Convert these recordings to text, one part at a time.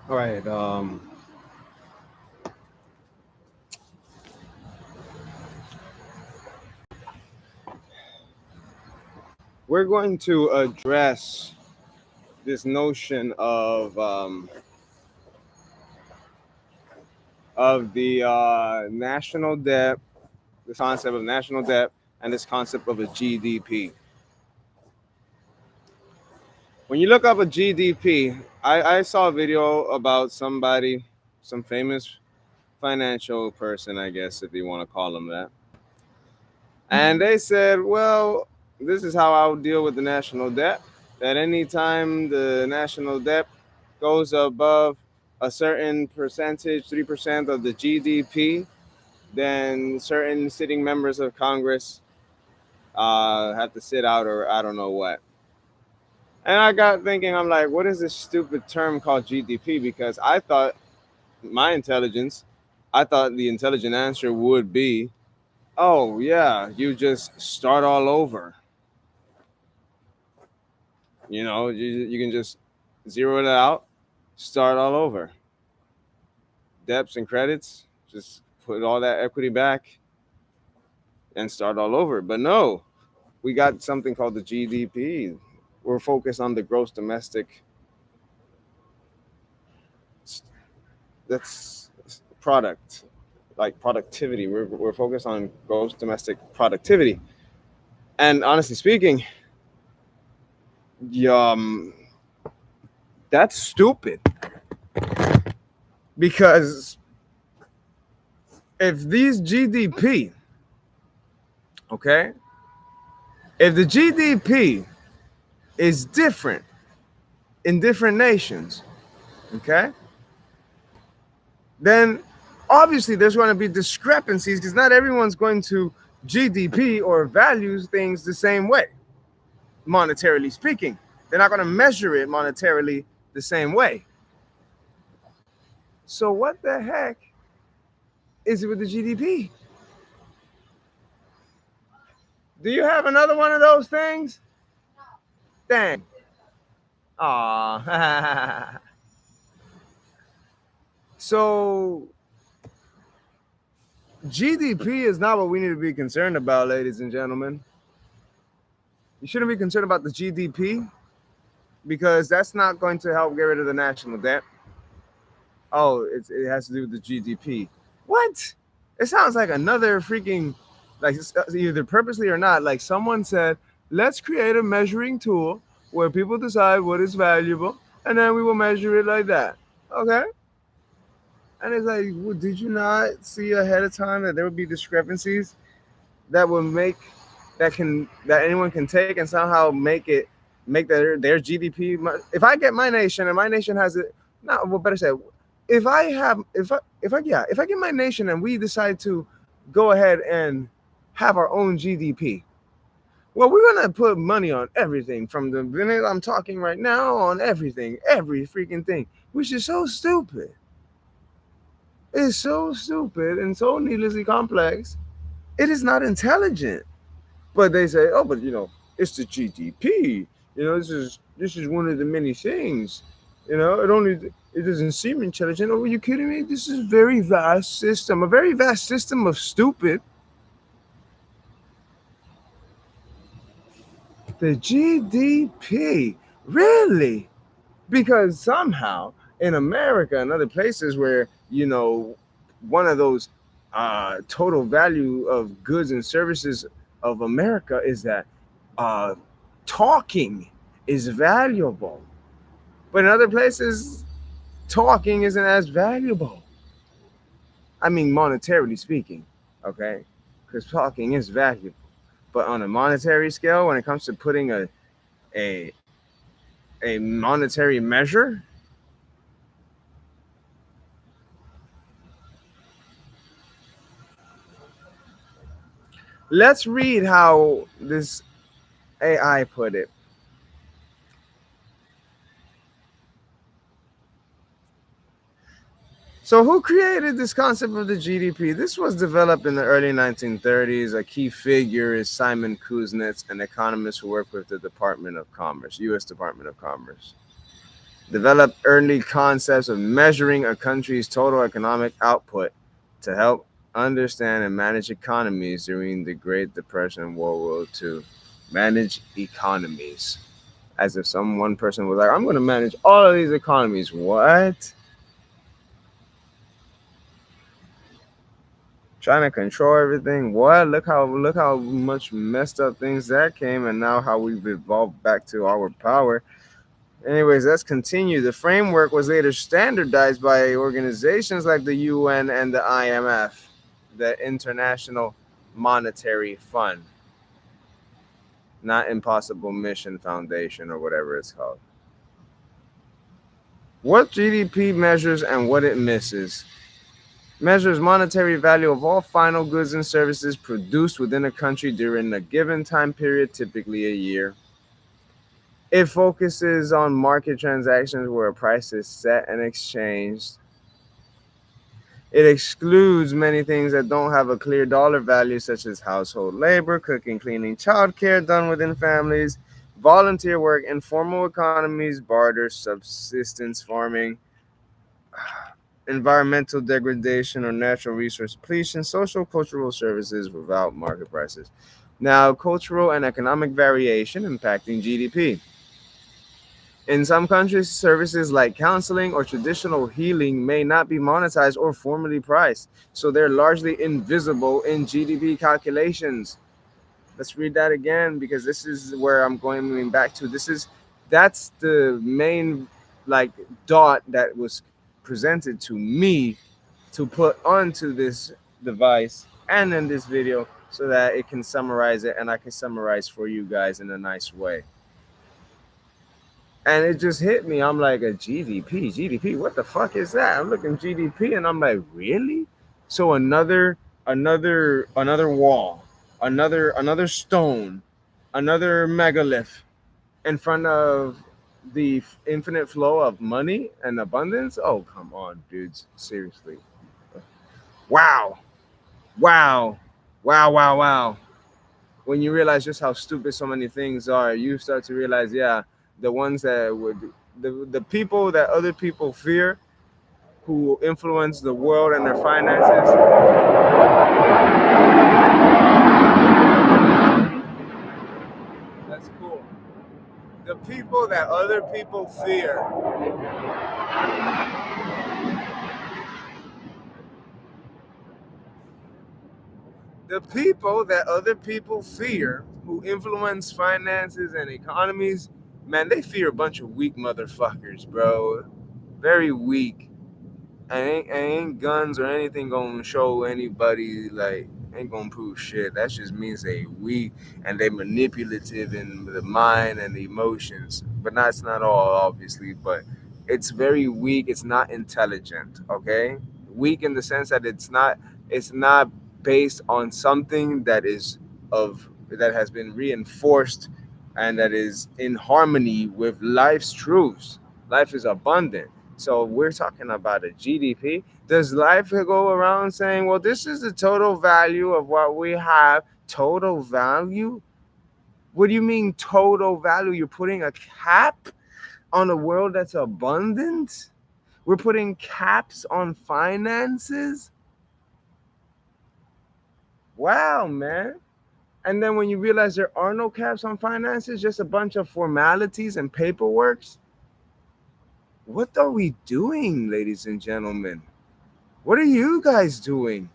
All right. We're going to address this notion of the national debt, this concept of national debt, and this concept of a GDP. When you look up a GDP, I saw a video about somebody, some famous financial person, I guess, if you want to call them that. And they said, well, this is how I would deal with the national debt. That anytime the national debt goes above a certain percentage, 3% of the GDP, then certain sitting members of Congress have to sit out or I don't know what. And I got thinking, I'm like, what is this stupid term called GDP? Because I thought my intelligence, I thought the intelligent answer would be, oh, yeah, you just start all over. You can just zero it out, start all over. Debts and credits, just put all that equity back and start all over. But no, we got something called the GDP. We're focused on the gross domestic that's product, like productivity. We're focused on gross domestic productivity. And honestly speaking, um, that's stupid because if these GDP, okay, if the GDP is different in different nations, okay, then obviously there's going to be discrepancies because not everyone's going to GDP or values things the same way, monetarily speaking. They're not going to measure it monetarily the same way. So what the heck is it with the GDP? Do you have another one of those things? Dang. Aw. So GDP is not what we need to be concerned about, ladies and gentlemen. You shouldn't be concerned about the GDP because that's not going to help get rid of the national debt. Oh, it has to do with the GDP. What? It sounds like another freaking, like either purposely or not, like someone said, let's create a measuring tool where people decide what is valuable and then we will measure it like that. Okay? And it's like, well, did you not see ahead of time that there would be discrepancies that would that anyone can take and somehow make their GDP? If I get my nation and my nation has it, not well, better say, if I get my nation and we decide to go ahead and have our own GDP, well, we're gonna put money on everything from the minute I'm talking right now on everything, every freaking thing, which is so stupid. It's so stupid and so needlessly complex. It is not intelligent. But they say, oh, but it's the GDP. This is one of the many things. It doesn't seem intelligent. Oh, are you kidding me? This is a very vast system, a very vast system of stupid. The GDP, really? Because somehow in America and other places where one of those total value of goods and services of America is that uh, talking is valuable, but in other places, talking isn't as valuable. I mean, monetarily speaking, okay, because talking is valuable, but on a monetary scale, when it comes to putting a a monetary measure, let's read how this AI put it. So, who created this concept of the GDP? This was developed in the early 1930s. A key figure is Simon Kuznets, an economist who worked with the Department of Commerce, U.S. Department of Commerce. developed early concepts of measuring a country's total economic output to help understand and manage economies during the Great Depression and World War II. Manage economies. As if some one person was like, I'm going to manage all of these economies. What? Trying to control everything. What? Look how much messed up things that came, and now how we've evolved back to our power. Anyways, let's continue. The framework was later standardized by organizations like the UN and the IMF, the International Monetary Fund, not Impossible Mission Foundation or whatever it's called. What GDP measures and what it misses. Measures monetary value of all final goods and services produced within a country during a given time period, typically a year. It focuses on market transactions where a price is set and exchanged. It excludes many things that don't have a clear dollar value, such as household labor, cooking, cleaning, childcare done within families, volunteer work, informal economies, barter, subsistence farming, environmental degradation or natural resource depletion, social cultural services without market prices. Now, cultural and economic variation impacting GDP. In some countries, services like counseling or traditional healing may not be monetized or formally priced, so they're largely invisible in GDP calculations. Let's read that again because this is where I'm going back to. That's the main like dot that was presented to me to put onto this device and in this video so that it can summarize it and I can summarize for you guys in a nice way. And it just hit me. I'm like, a GDP, what the fuck is that? I'm looking GDP and I'm like, really? So another wall, another stone, another megalith in front of the infinite flow of money and abundance. Oh, come on, dudes. Seriously. Wow. Wow. Wow, wow, wow. When you realize just how stupid so many things are, you start to realize, yeah, the ones that would the people that other people fear who influence the world and their finances. That's cool. The people that other people fear. The people that other people fear who influence finances and economies, man, they fear a bunch of weak motherfuckers, bro. Very weak. Ain't guns or anything gonna show anybody like ain't gonna prove shit. That just means they weak and they manipulative in the mind and the emotions. But that's not all, obviously. But it's very weak. It's not intelligent. Okay, weak in the sense that it's not based on something that has been reinforced and that is in harmony with life's truths. Life is abundant, so we're talking about a GDP. Does life go around saying, well, this is the total value of what we have? Total value? What do you mean total value? You're putting a cap on a world that's abundant? We're putting caps on finances? Wow, man. And then when you realize there are no caps on finances, just a bunch of formalities and paperwork, what are we doing, ladies and gentlemen? What are you guys doing?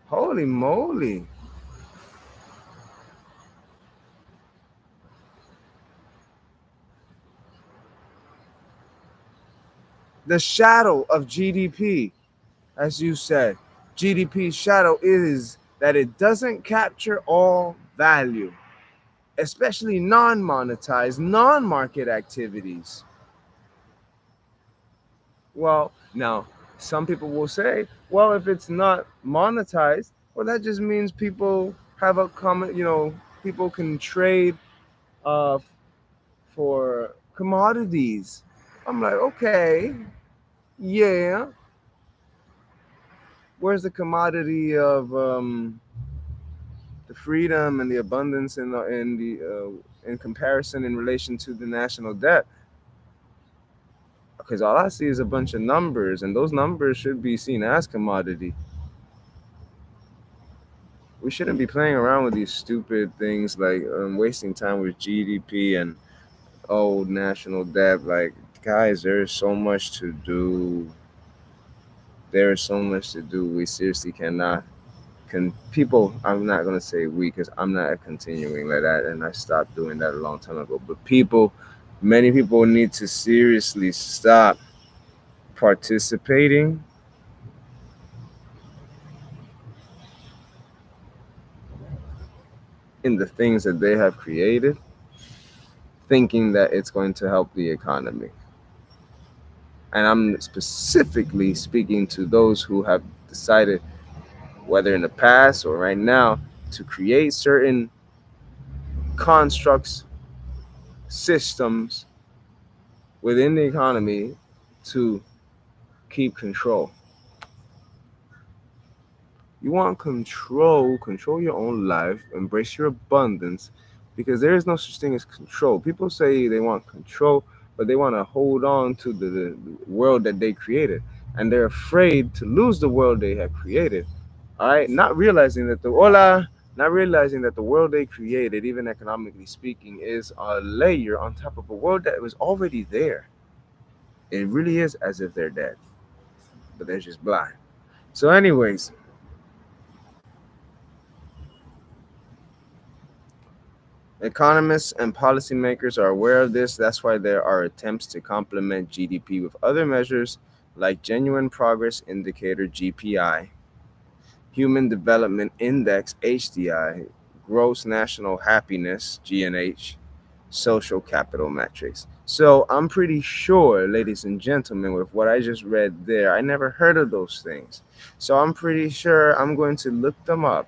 Holy moly. The shadow of GDP, as you said, GDP's shadow is that it doesn't capture all value, especially non monetized, non market activities. Well, now, some people will say, well, if it's not monetized, well, that just means people have a common, people can trade uh, for commodities. I'm like, okay, yeah. Where's the commodity of the freedom and the abundance in comparison in relation to the national debt? because all I see is a bunch of numbers, and those numbers should be seen as commodity. We shouldn't be playing around with these stupid things like wasting time with GDP and old national debt. Like, guys, there is so much to do. There is so much to do. We seriously cannot. People, I'm not gonna say we, because I'm not continuing like that, and I stopped doing that a long time ago. But people, many people need to seriously stop participating in the things that they have created, thinking that it's going to help the economy. And I'm specifically speaking to those who have decided, whether in the past or right now, to create certain constructs, systems within the economy to keep control. You want control, control your own life, embrace your abundance, because there is no such thing as control. People say they want control, but they want to hold on to the world that they created. And they're afraid to lose the world they have created. All right, not realizing that the world they created, even economically speaking, is a layer on top of a world that was already there. It really is as if they're dead, but they're just blind. So, anyways, economists and policymakers are aware of this. That's why there are attempts to complement GDP with other measures like Genuine Progress Indicator (GPI), Human Development Index (HDI), Gross National Happiness (GNH), social capital metrics. So I'm pretty sure, ladies and gentlemen, with what I just read there, I never heard of those things. So I'm pretty sure I'm going to look them up.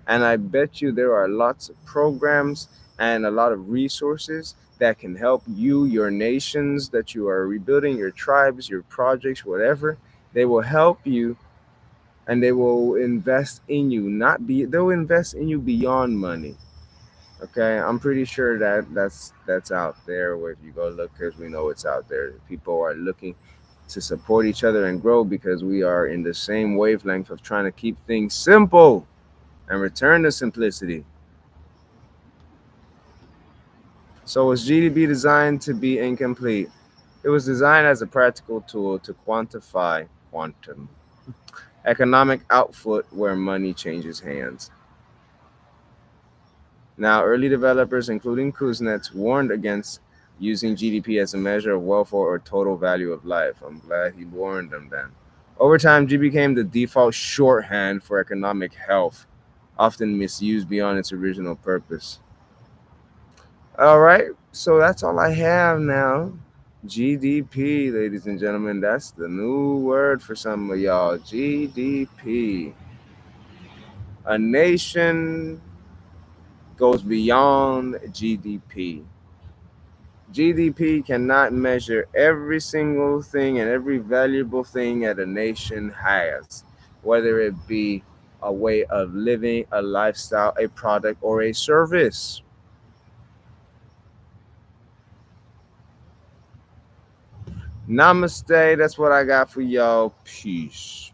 And I bet you there are lots of programs and a lot of resources that can help you, your nations that you are rebuilding, your tribes, your projects, whatever. They will help you, and they will invest in you. Not be They'll invest in you beyond money. Okay, I'm pretty sure that that's out there. Where if you go look, because we know it's out there. People are looking to support each other and grow because we are in the same wavelength of trying to keep things simple and return to simplicity. So was GDP designed to be incomplete? It was designed as a practical tool to quantify quantum economic output where money changes hands. Now, early developers, including Kuznets, warned against using GDP as a measure of welfare or total value of life. I'm glad he warned them then. Over time, G became the default shorthand for economic health, often misused beyond its original purpose. All right, so that's all I have now. GDP, ladies and gentlemen, that's the new word for some of y'all. GDP. A nation goes beyond GDP. GDP cannot measure every single thing and every valuable thing that a nation has, whether it be a way of living, a lifestyle, a product, or a service. Namaste. That's what I got for y'all. Peace.